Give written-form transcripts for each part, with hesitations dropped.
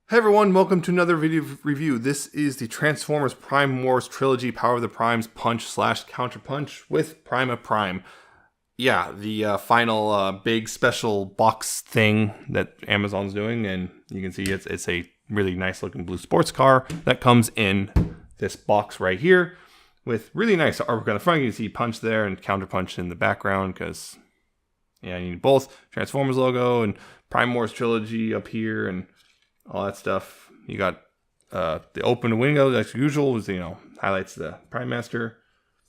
Hey everyone, welcome to another video review. This is the Transformers Prime Wars Trilogy, Power of the Primes, Punch/Counterpunch with Prime of Prime. Yeah, the final big special box thing that Amazon's doing, and you can see it's a really nice looking blue sports car that comes in this box right here with really nice artwork on the front. You can see Punch there and Counterpunch in the background because, yeah, you need both Transformers logo and Prime Wars Trilogy up here and all that stuff. You got the open window, as usual, is, highlights the Prime Master,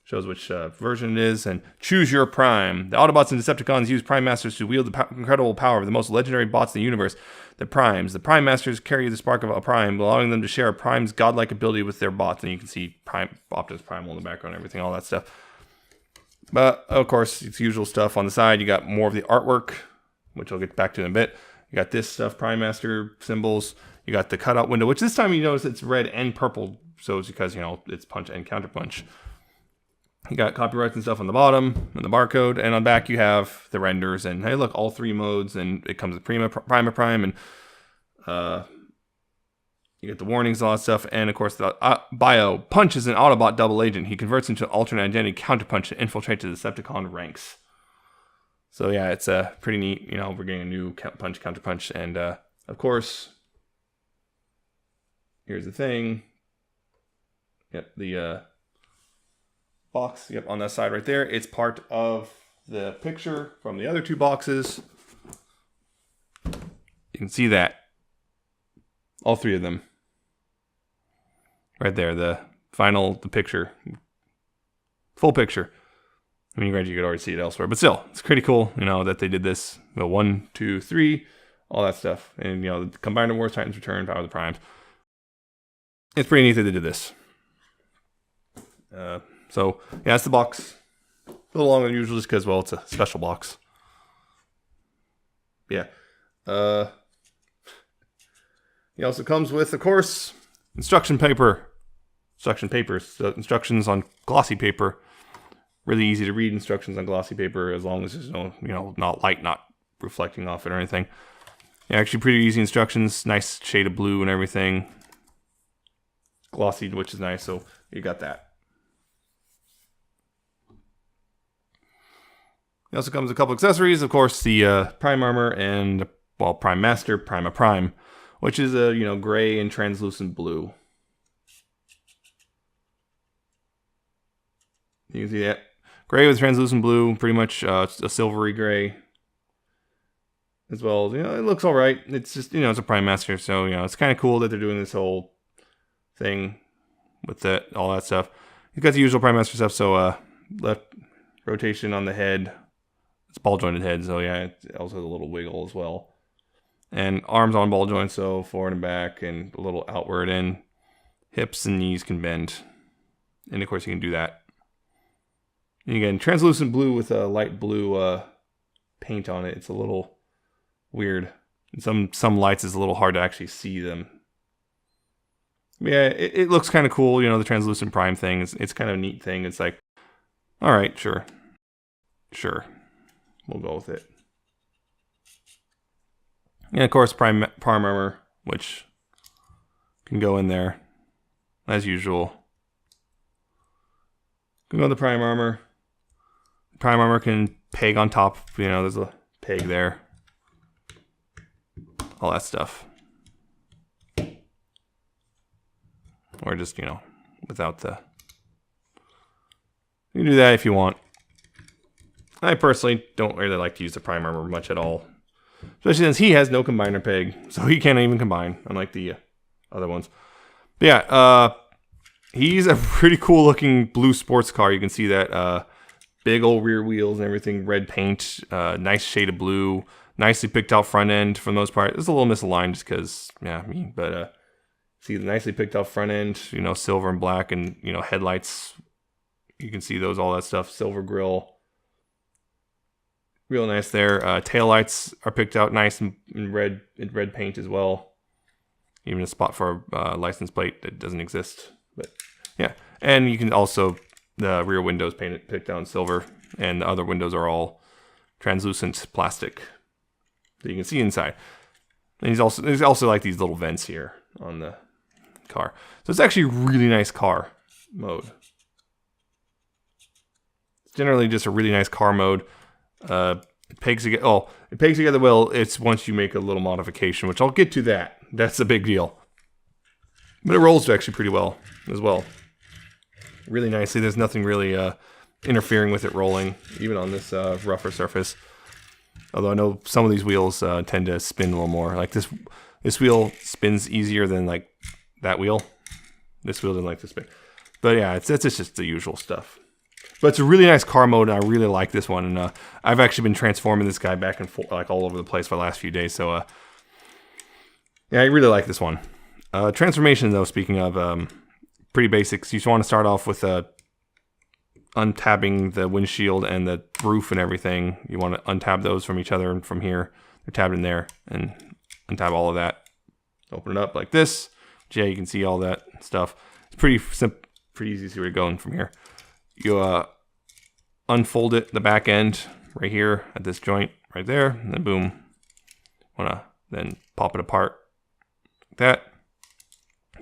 shows which version it is, and choose your Prime. The Autobots and Decepticons use Prime Masters to wield the incredible power of the most legendary bots in the universe, the Primes. The Prime Masters carry the spark of a Prime, allowing them to share a Prime's godlike ability with their bots. And you can see Optimus Primal in the background, everything, all that stuff. But, of course, it's usual stuff. On the side, you got more of the artwork, which I'll get back to in a bit. You got this stuff, Prime Master symbols. You got the cutout window, which this time you notice it's red and purple. So it's because, it's Punch and Counterpunch. You got copyrights and stuff on the bottom, and the barcode. And on the back you have the renders. And hey, look, all three modes. And it comes with Prime, and you get the warnings, all that stuff. And, of course, the bio. Punch is an Autobot double agent. He converts into an alternate identity Counterpunch to infiltrate the Decepticon ranks. So yeah, it's pretty neat. We're getting a new Punch, Counterpunch, and of course, here's the thing. Yep, the box. Yep, on that side right there. It's part of the picture from the other two boxes. You can see that. All three of them. Right there, the picture. Full picture. I mean, granted, you could already see it elsewhere, but still, it's pretty cool, that they did this. 1, 2, 3, all that stuff. And, the Combiner Wars, Titans Return, Power of the Primes. It's pretty neat that they did this. So, yeah, that's the box. A little longer than usual just because, well, it's a special box. Yeah. It also comes with, of course, instruction papers. So instructions on glossy paper. Really easy to read instructions on glossy paper as long as there's no, not light, not reflecting off it or anything. Yeah, actually pretty easy instructions. Nice shade of blue and everything. Glossy, which is nice, so you got that. It also comes with a couple accessories. Of course, the Prime Armor and, well, Prime Master, Prime of Prime, which is a, gray and translucent blue. You can see that. Gray with translucent blue, pretty much a silvery gray. As well as, it looks alright. It's just, it's a Prime Master, so, it's kind of cool that they're doing this whole thing with all that stuff. You've got the usual Prime Master stuff, so, left rotation on the head. It's ball jointed head, so yeah, it also has a little wiggle as well. And arms on ball joints, so forward and back, and a little outward, and hips and knees can bend. And of course, you can do that. And again, translucent blue with a light blue paint on it. It's a little weird. And some lights is a little hard to actually see them. Yeah, it looks kind of cool, the translucent Prime thing. It's kind of a neat thing. It's like, all right, sure. Sure. We'll go with it. And of course, Prime Armor, which can go in there as usual. Can go with the Prime Armor. Prime Armor can peg on top. There's a peg there. All that stuff. Or just, without the... You can do that if you want. I personally don't really like to use the Prime Armor much at all. Especially since he has no combiner peg. So he can't even combine, unlike the other ones. But yeah, he's a pretty cool looking blue sports car. You can see that big old rear wheels and everything. Red paint, nice shade of blue. Nicely picked out front end for the most part. It's a little misaligned just because, yeah, but see the nicely picked out front end, silver and black, and, headlights. You can see those, all that stuff. Silver grille. Real nice there. Taillights are picked out nice in red paint as well. Even a spot for a license plate that doesn't exist. But yeah, and you can also, the rear windows picked out in silver, and the other windows are all translucent plastic that you can see inside. And there's also like these little vents here on the car. So it's actually a really nice car mode. It's generally just a really nice car mode. It pegs together well. It's once you make a little modification, which I'll get to that. That's a big deal. But it rolls actually pretty well as well. Really nicely. There's nothing really interfering with it rolling, even on this rougher surface. Although I know some of these wheels tend to spin a little more. Like this wheel spins easier than like that wheel. This wheel doesn't like to spin. But yeah, it's just the usual stuff. But it's a really nice car mode, and I really like this one. And I've actually been transforming this guy back and forth, like all over the place for the last few days. So yeah, I really like this one. Transformation, though, speaking of, pretty basics. You just want to start off with untabbing the windshield and the roof and everything. You want to untab those from each other and from here. They're tabbed in there, and untab all of that. Open it up like this. Yeah, you can see all that stuff. It's pretty simple, pretty easy to see where you're going from here. You unfold it, the back end, right here at this joint, right there, and then boom. Wanna then pop it apart like that.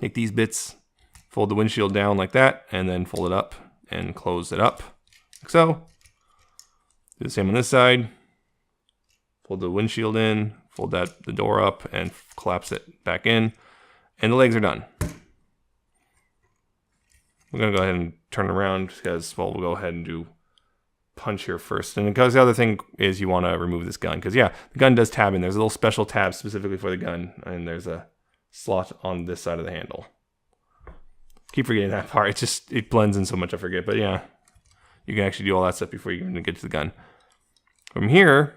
Take these bits, fold the windshield down like that, and then fold it up and close it up, like so. Do the same on this side. Fold the windshield in, fold the door up, and collapse it back in. And the legs are done. We're going to go ahead and turn around because, well, we'll go ahead and do punch here first. And because the other thing is you want to remove this gun. Because, yeah, the gun does tab in. There's a little special tab specifically for the gun. And there's a slot on this side of the handle. Keep forgetting that part. It blends in so much I forget. But, yeah, you can actually do all that stuff before you even get to the gun. From here,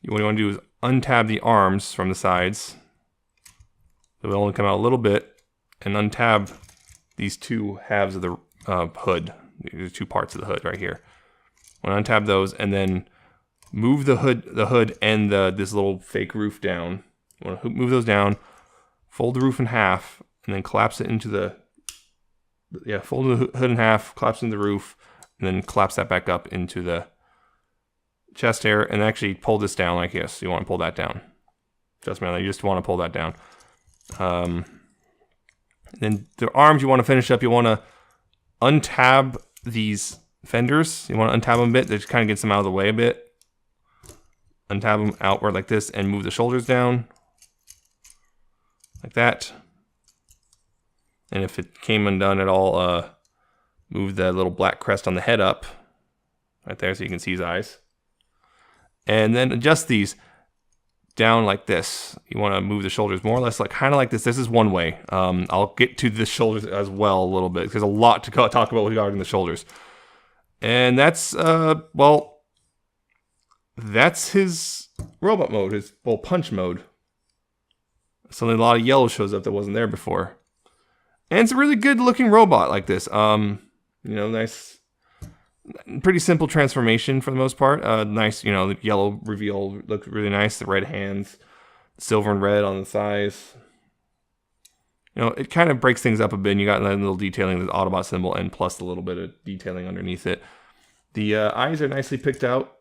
what you want to do is untab the arms from the sides. It will only come out a little bit, and untab these two halves of the hood. The two parts of the hood right here. I'm gonna untab those, and then move the hood and this little fake roof down. I want to move those down, fold the roof in half, and then collapse it into fold the hood in half, collapse into the roof, and then collapse that back up into the chest here, and actually pull this down like this. You want to pull that down. Just man, you just want to pull that down. Then the arms you want to finish up. You want to untab these fenders. You want to untab them a bit. That just kind of gets them out of the way a bit. Untab them outward like this and move the shoulders down. Like that. And if it came undone at all, move the little black crest on the head up. Right there so you can see his eyes. And then adjust these down like this. You want to move the shoulders more or less like kind of like this. This is one way. I'll get to the shoulders as well a little bit. There's a lot to talk about regarding the shoulders. And that's, that's his robot mode, his punch mode. Suddenly a lot of yellow shows up that wasn't there before. And it's a really good looking robot like this. Nice, pretty simple transformation for the most part. Nice, the yellow reveal looked really nice. The red hands, silver and red on the thighs. It kind of breaks things up a bit. And you got that little detailing, the Autobot symbol, and plus a little bit of detailing underneath it. The eyes are nicely picked out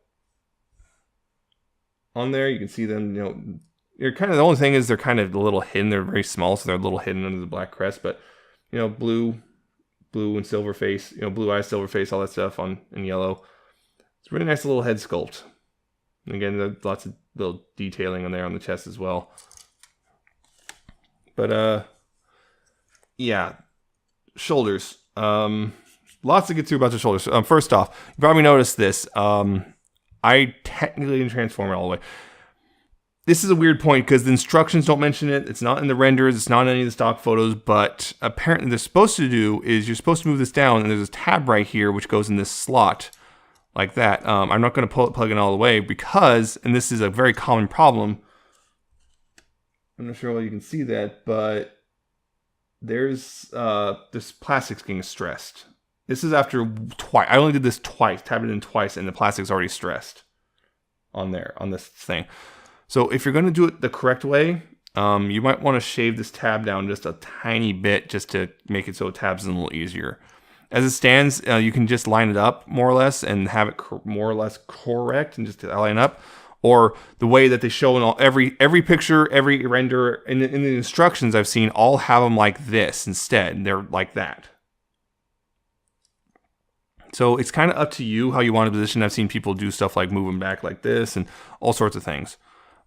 on there. You can see them, they're kind of, the only thing is they're kind of a little hidden. They're very small, so they're a little hidden under the black crest. But, blue and silver face, blue eyes, silver face, all that stuff in yellow. It's a really nice little head sculpt. And again, there's lots of little detailing on there on the chest as well. But, yeah, shoulders. Lots to get through about the shoulders. First off, you probably noticed this. I technically didn't transform it all the way. This is a weird point because the instructions don't mention it. It's not in the renders. It's not in any of the stock photos. But apparently they're supposed to do is you're supposed to move this down. And there's this tab right here which goes in this slot like that. I'm not going to plug in all the way because, and this is a very common problem. I'm not sure whether you can see that, but there's this plastic's getting stressed. This is after twice. I only did this twice, tabbed it in twice, and the plastic's already stressed on there, on this thing. So if you're going to do it the correct way, you might want to shave this tab down just a tiny bit just to make it so it tabs in a little easier. As it stands, you can just line it up more or less and have it more or less correct and just line up. or the way that they show in every picture, every render, in the instructions I've seen, all have them like this instead. They're like that. So it's kind of up to you how you want to position. I've seen people do stuff like move them back like this and all sorts of things.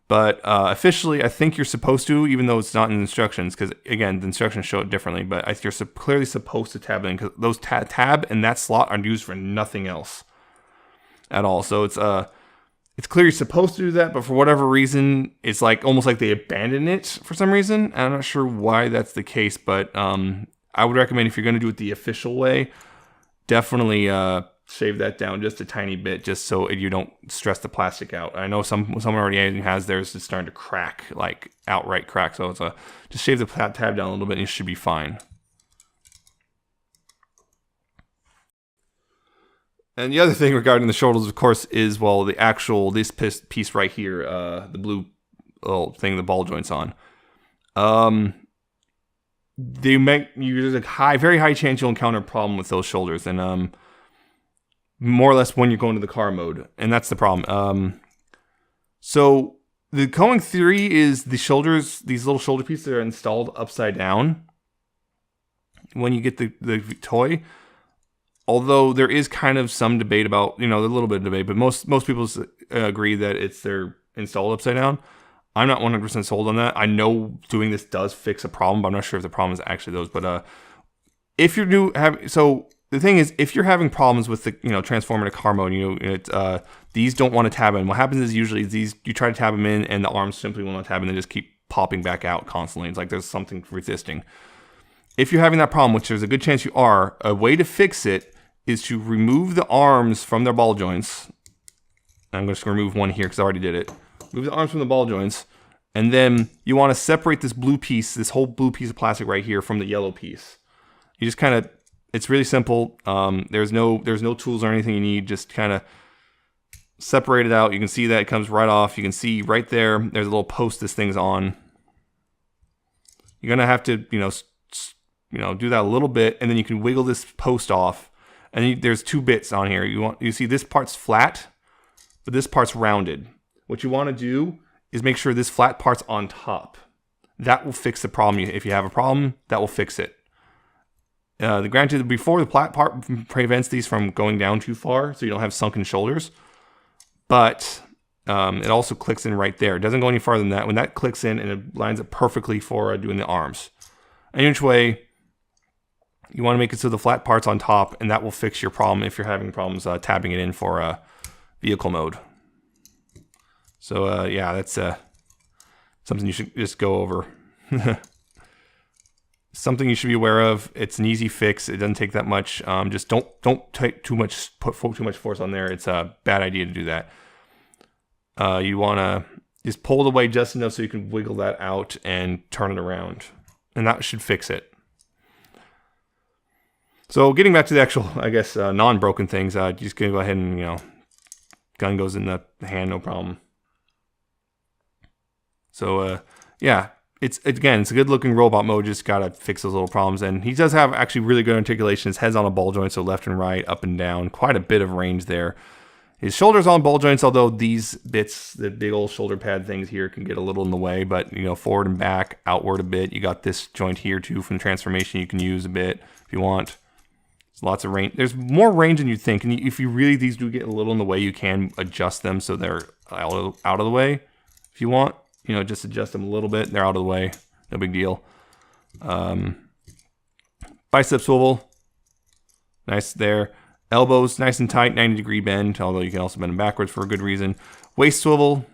But officially, I think you're supposed to, even though it's not in the instructions, because again, the instructions show it differently. But you're clearly supposed to tab in, because those tab and that slot are used for nothing else at all. So it's clear you're supposed to do that, but for whatever reason, it's like almost like they abandon it for some reason. I'm not sure why that's the case, but I would recommend, if you're going to do it the official way, definitely shave that down just a tiny bit, just so you don't stress the plastic out. I know someone already has theirs is starting to crack, like outright crack. So it's just shave the tab down a little bit, and you should be fine. And the other thing regarding the shoulders, of course, is, well, the actual, this piece right here, the blue little thing the ball joint's on. There's a very high chance you'll encounter a problem with those shoulders, and more or less when you're going to the car mode, and that's the problem. So the going theory is the shoulders, these little shoulder pieces are installed upside down when you get the toy. Although there is kind of some debate about, a little bit of debate, but most people agree that they're installed upside down. I'm not 100% sold on that. I know doing this does fix a problem, but I'm not sure if the problem is actually those. But if you're so the thing is, if you're having problems with the transforming to car mode, these don't want to tab in. What happens is usually you try to tab them in, and the arms simply will not tab in. They just keep popping back out constantly. It's like there's something resisting. If you're having that problem, which there's a good chance you are, a way to fix it is to remove the arms from their ball joints. I'm just going to remove one here because I already did it. Move the arms from the ball joints, and then you want to separate this blue piece, this whole blue piece of plastic right here, from the yellow piece. You just kind of, it's really simple. There's no tools or anything you need. Just kind of separate it out. You can see that it comes right off. You can see right there, there's a little post this thing's on. You're going to have to, do that a little bit, and then you can wiggle this post off. And there's two bits on here. You see this part's flat, but this part's rounded. What you want to do is make sure this flat part's on top. That will fix the problem. If you have a problem, that will fix it. Granted, before, the flat part prevents these from going down too far, so you don't have sunken shoulders. But it also clicks in right there. It doesn't go any farther than that. When that clicks in, and it lines up perfectly for doing the arms. Any which way, you want to make it so the flat part's on top, and that will fix your problem if you're having problems tabbing it in for vehicle mode. So yeah, that's something you should just go over. Something you should be aware of. It's an easy fix. It doesn't take that much. Just don't put too much force on there. It's a bad idea to do that. You want to just pull it away just enough so you can wiggle that out and turn it around, and that should fix it. So getting back to the actual, I guess, non-broken things, just gonna go ahead and, gun goes in the hand, no problem. So, yeah, it's a good looking robot mode, just gotta fix those little problems. And he does have actually really good articulation. His head's on a ball joint, so left and right, up and down, quite a bit of range there. His shoulder's on ball joints, although these bits, the big old shoulder pad things here, can get a little in the way, but, forward and back, outward a bit. You got this joint here, too, from transformation you can use a bit if you want. There's lots of range. There's more range than you'd think, and if you really, these do get a little in the way, you can adjust them so they're out of the way if you want. Just adjust them a little bit. They're out of the way. No big deal. Bicep swivel. Nice there. Elbows nice and tight, 90-degree bend, although you can also bend them backwards for a good reason. Waist swivel.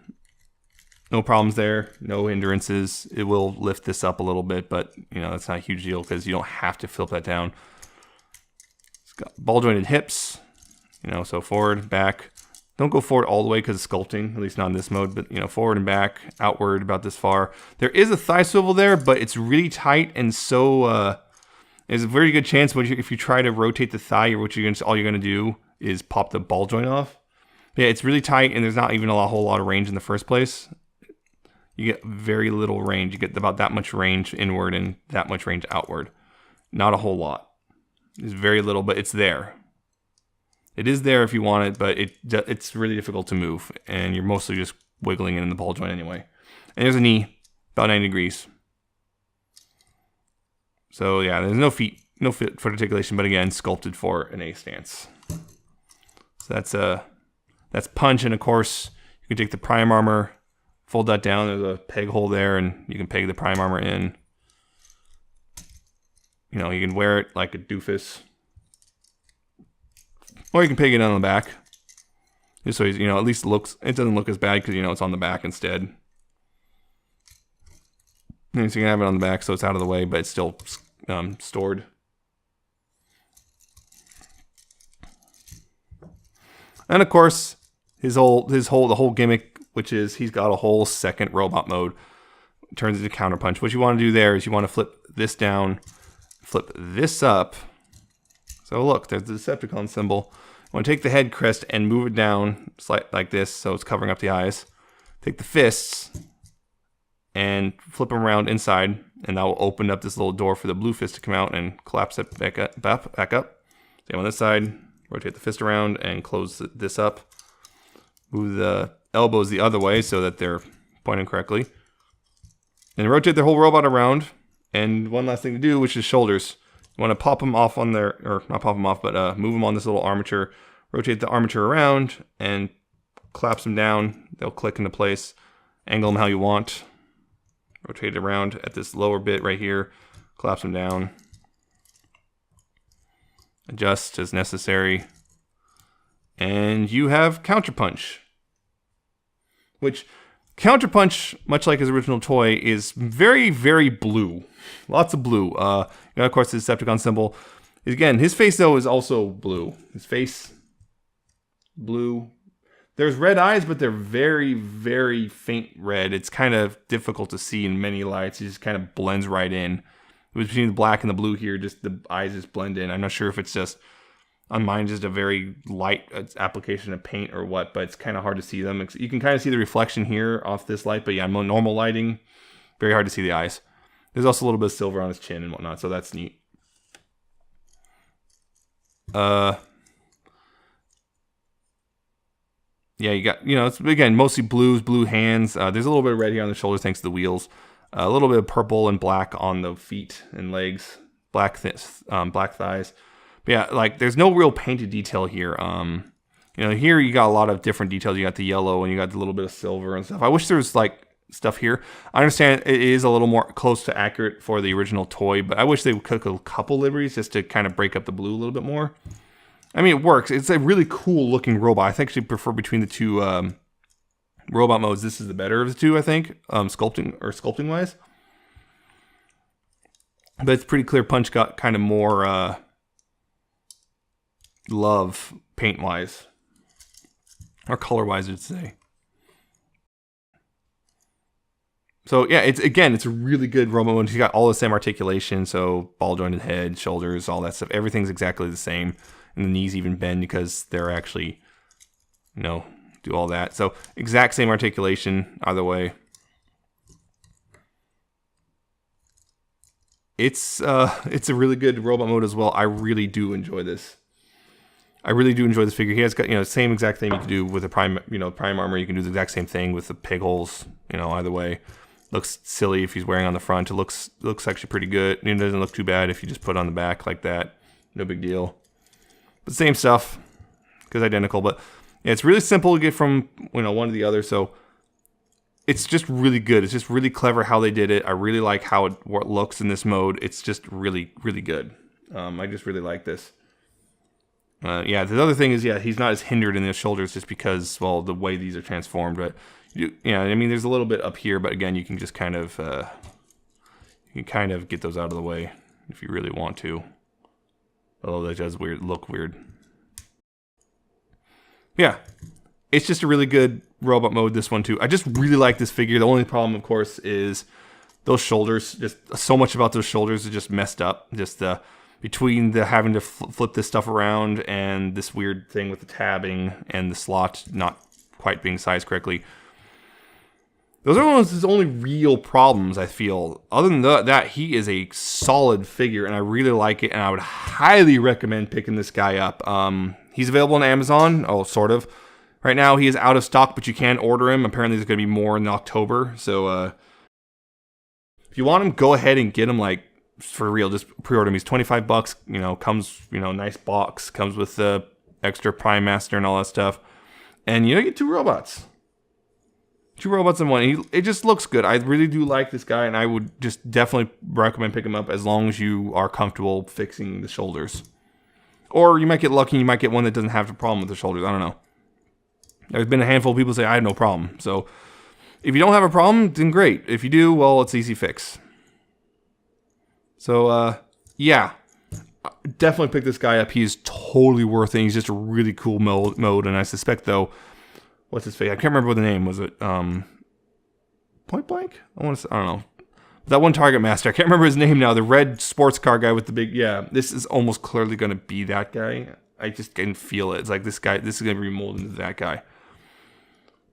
No problems there. No hindrances. It will lift this up a little bit, but, that's not a huge deal because you don't have to flip that down. Got ball jointed hips, so forward, back. Don't go forward all the way because it's sculpting, at least not in this mode, but forward and back, outward about this far. There is a thigh swivel there, but it's really tight, and so there's a very good chance if you try to rotate the thigh, all you're gonna do is pop the ball joint off. Yeah, it's really tight, and there's not even a whole lot of range in the first place. You get very little range. You get about that much range inward and that much range outward. Not a whole lot. It's very little, but it's there. It is there if you want it, but it's really difficult to move, and you're mostly just wiggling in the ball joint anyway. And there's a knee, about 90 degrees. So yeah, there's no foot articulation, but again, sculpted for an A stance. So that's Punch, and of course, you can take the Prime armor, fold that down, there's a peg hole there, and you can peg the Prime armor in. You know, you can wear it like a doofus. Or you can peg it on the back. Just so, you know, at least it doesn't look as bad because, you know, it's on the back instead. And so you can have it on the back so it's out of the way, but it's still stored. And of course, the whole gimmick, which is he's got a whole second robot mode, turns into counterpunch. What you want to do there is you want to flip this down, flip this up. So look, there's the Decepticon symbol. You want to take the head crest and move it down like this, so it's covering up the eyes. Take the fists and flip them around inside, and that will open up this little door for the blue fist to come out and collapse it back up. Same on this side. Rotate the fist around and close this up. Move the elbows the other way so that they're pointing correctly. And rotate the whole robot around. And one last thing to do, which is shoulders. You want to pop them off on there, or not pop them off, but move them on this little armature. Rotate the armature around and collapse them down. They'll click into place. Angle them how you want. Rotate it around at this lower bit right here. Collapse them down. Adjust as necessary. And you have Counterpunch. Which, Counterpunch, much like his original toy, is very, very blue. Lots of blue. You know, of course, the Decepticon symbol. Again, his face, though, is also blue. His face, blue. There's red eyes, but they're very, very faint red. It's kind of difficult to see in many lights. It just kind of blends right in. Between the black and the blue here, just the eyes just blend in. I'm not sure if it's just, on mine, just a very light application of paint or what, but it's kind of hard to see them. You can kind of see the reflection here off this light, but yeah, normal lighting, very hard to see the eyes. There's also a little bit of silver on his chin and whatnot, so that's neat. Yeah, you got, you know, it's again mostly blue hands. There's a little bit of red here on the shoulders thanks to the wheels. A little bit of purple and black on the feet and legs, black thighs. But yeah, like there's no real painted detail here. You know, here you got a lot of different details. You got the yellow and you got the little bit of silver and stuff. I wish there was like stuff here. I understand it is a little more close to accurate for the original toy, but I wish they would cook a couple liberties just to kind of break up the blue a little bit more. I mean, it works. It's a really cool looking robot. I think I prefer between the two robot modes. This is the better of the two, I think, sculpting wise. But it's pretty clear Punch got kind of more love paint wise, or color wise, I'd say. So yeah, it's a really good robot mode. He's got all the same articulation, so ball jointed head, shoulders, all that stuff. Everything's exactly the same, and the knees even bend because they're actually, you know, do all that. So exact same articulation either way. It's a really good robot mode as well. I really do enjoy this. I really do enjoy this figure. He has got, you know, same exact thing you can do with the Prime, you know, Prime armor. You can do the exact same thing with the peg holes, you know, either way. Looks silly if he's wearing on the front. It looks actually pretty good. It doesn't look too bad if you just put it on the back like that. No big deal. But same stuff, because identical. But yeah, it's really simple to get from, you know, one to the other. So it's just really good. It's just really clever how they did it. I really like how it looks in this mode. It's just really, really good. I just really like this. Yeah, the other thing is, yeah, he's not as hindered in his shoulders just because, well, the way these are transformed. But yeah, I mean, there's a little bit up here, but again, you can just kind of get those out of the way if you really want to. Although that does look weird. Yeah, it's just a really good robot mode, this one too. I just really like this figure. The only problem, of course, is those shoulders. Just so much about those shoulders is just messed up. Just between the having to flip this stuff around and this weird thing with the tabbing and the slot not quite being sized correctly. Those are one of his only real problems, I feel. Other than that, he is a solid figure, and I really like it, and I would highly recommend picking this guy up. He's available on Amazon, sort of. Right now, he is out of stock, but you can order him. Apparently, there's going to be more in October. So, if you want him, go ahead and get him, like, for real. Just pre-order him. He's $25. You know, comes, you know, nice box. Comes with the extra Prime Master and all that stuff. And, you know, you get 2 robots. 2 robots in one. It just looks good. I really do like this guy, and I would just definitely recommend picking him up as long as you are comfortable fixing the shoulders. Or you might get lucky and you might get one that doesn't have a problem with the shoulders. I don't know. There's been a handful of people say, I have no problem. So, if you don't have a problem, then great. If you do, well, it's easy fix. So, yeah. Definitely pick this guy up. He is totally worth it. He's just a really cool mode. And I suspect, though, what's his face? I can't remember what the name was. It Point Blank? I don't know. That one Target Master. I can't remember his name now. The red sports car guy with the big. Yeah, this is almost clearly going to be that guy. I just can feel it. It's like this guy. This is going to be remolded into that guy.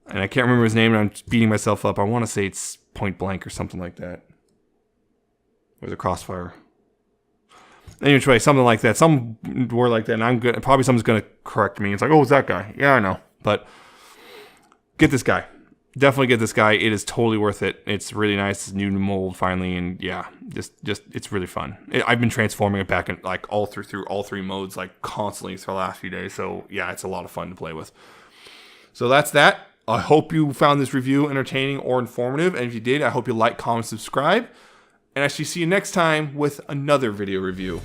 And I can't remember his name, and I'm beating myself up. I want to say it's Point Blank or something like that. Or the Crossfire. Anyway, something like that. Some word like that, and I'm good. Probably someone's going to correct me. It's like, oh, it's that guy. Yeah, I know. But get this guy. Definitely get this guy. It is totally worth it. It's really nice. It's new mold finally, and yeah, just it's really fun. I've been transforming it back in like all through all 3 modes like constantly for the last few days. So yeah, it's a lot of fun to play with. So that's that. I hope you found this review entertaining or informative, and if you did, I hope you like, comment, subscribe, and I shall see you next time with another video review.